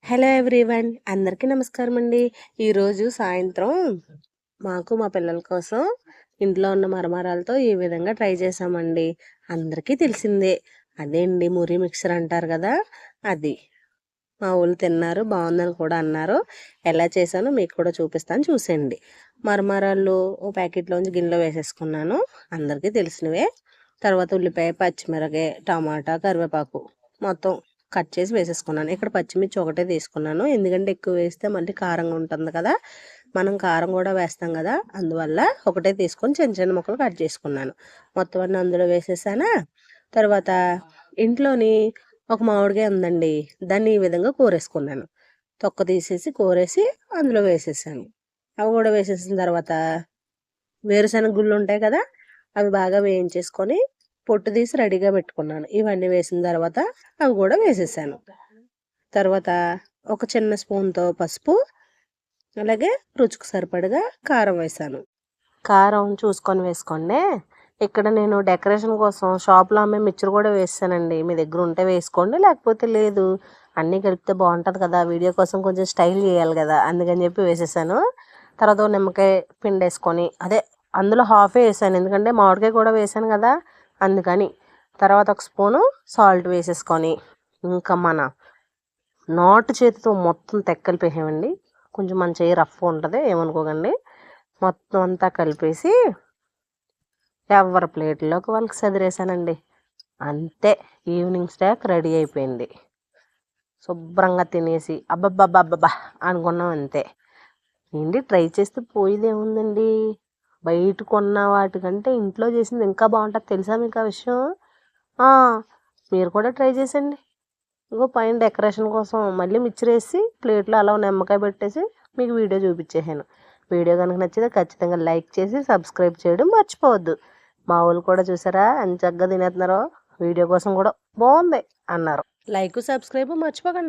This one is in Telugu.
హలో ఎవ్రీవన్, అందరికీ నమస్కారం అండి. ఈరోజు సాయంత్రం మాకు మా పిల్లల కోసం ఇంట్లో ఉన్న మరమరాలతో ఈ విధంగా ట్రై చేసామండి. అందరికీ తెలిసిందే, అదే అండి మురి మిక్సర్ అంటారు కదా, అది మా ఊళ్ళు తిన్నారు, బాగుందని కూడా అన్నారు. ఎలా చేశానో మీకు కూడా చూపిస్తాను, చూసేయండి. మరమరాలు ఓ ప్యాకెట్లోంచి గిన్నెలో వేసేసుకున్నాను, అందరికీ తెలిసినవే. తర్వాత ఉల్లిపాయ, పచ్చిమిరకాయ, టమాటా, కరివేపాకు మొత్తం కట్ చేసి వేసేసుకున్నాను. ఇక్కడ పచ్చిమిర్చి ఒకటే తీసుకున్నాను, ఎందుకంటే ఎక్కువ వేస్తే మళ్ళీ కారంగా ఉంటుంది కదా, మనం కారం కూడా వేస్తాం కదా, అందువల్ల ఒకటే తీసుకొని చిన్న చిన్న ముక్కలు కట్ చేసుకున్నాను. మొత్తం అన్నీ అందులో వేసేసానా. తర్వాత ఇంట్లోని ఒక మామిడికాయ ఉందండి, దాన్ని ఈ విధంగా కూరేసుకున్నాను. తొక్క తీసేసి కూరేసి అందులో వేసేసాను. అవి కూడా వేసేసిన తర్వాత వేరుశనగ గుళ్ళు ఉంటాయి కదా, అవి బాగా వేయించేసుకొని పొట్టు తీసి రెడీగా పెట్టుకున్నాను. ఇవన్నీ వేసిన తర్వాత అవి కూడా వేసేసాను. తర్వాత ఒక చిన్న స్పూన్తో పసుపు, అలాగే రుచికి సరిపడగా కారం వేసాను. కారం చూసుకొని వేసుకోండి. ఇక్కడ నేను డెకరేషన్ కోసం షాప్లో అమ్మే మిక్చర్ కూడా వేసానండి, మీ దగ్గర ఉంటే వేసుకోండి, లేకపోతే లేదు. అన్నీ కలిపితే బాగుంటుంది కదా, వీడియో కోసం కొంచెం స్టైల్ చేయాలి కదా, అందుకని చెప్పి వేసేసాను. తర్వాత నిమ్మకాయ పిండి వేసుకొని, అదే అందులో హాఫే వేసాను, ఎందుకంటే మామిడికాయ కూడా వేసాను కదా, అందుకని. తర్వాత ఒక స్పూను సాల్ట్ వేసేసుకొని, ఇంకా మన నాటు చేతితో మొత్తం తెక్కలిపేసామండి. కొంచెం మన చేయి రఫ్ ఉంటుంది, ఏమనుకోకండి. మొత్తం అంతా కలిపేసి ఎవరి ప్లేట్లోకి వాళ్ళకి సదిరేసానండి. అంతే, ఈవినింగ్ స్నాక్ రెడీ అయిపోయింది. శుభ్రంగా తినేసి అబ్బబ్బబ్బబ్బబ్బా అనుకున్నాం, అంతే. ఏంటి, ట్రై చేస్తే పోయేదేముందండి, బయట కొన్న వాటికంటే ఇంట్లో చేసింది ఇంకా బాగుంటుంది, తెలుసా మీకు ఆ విషయం? మీరు కూడా ట్రై చేసండి. ఇంకో పైన డెకరేషన్ కోసం మళ్ళీ మిక్చర్ వేసి ప్లేట్లో అలా నిమ్మకాయ పెట్టేసి మీకు వీడియో చూపించేసాను. వీడియో కనుక నచ్చితే ఖచ్చితంగా లైక్ చేసి సబ్స్క్రైబ్ చేయడం మర్చిపోవద్దు. మా వాళ్ళు కూడా చూసారా ఎంత చక్కగా తినేస్తున్నారో, వీడియో కోసం కూడా బాగుంది అన్నారు. లైక్ సబ్స్క్రైబ్ మర్చిపోకండి.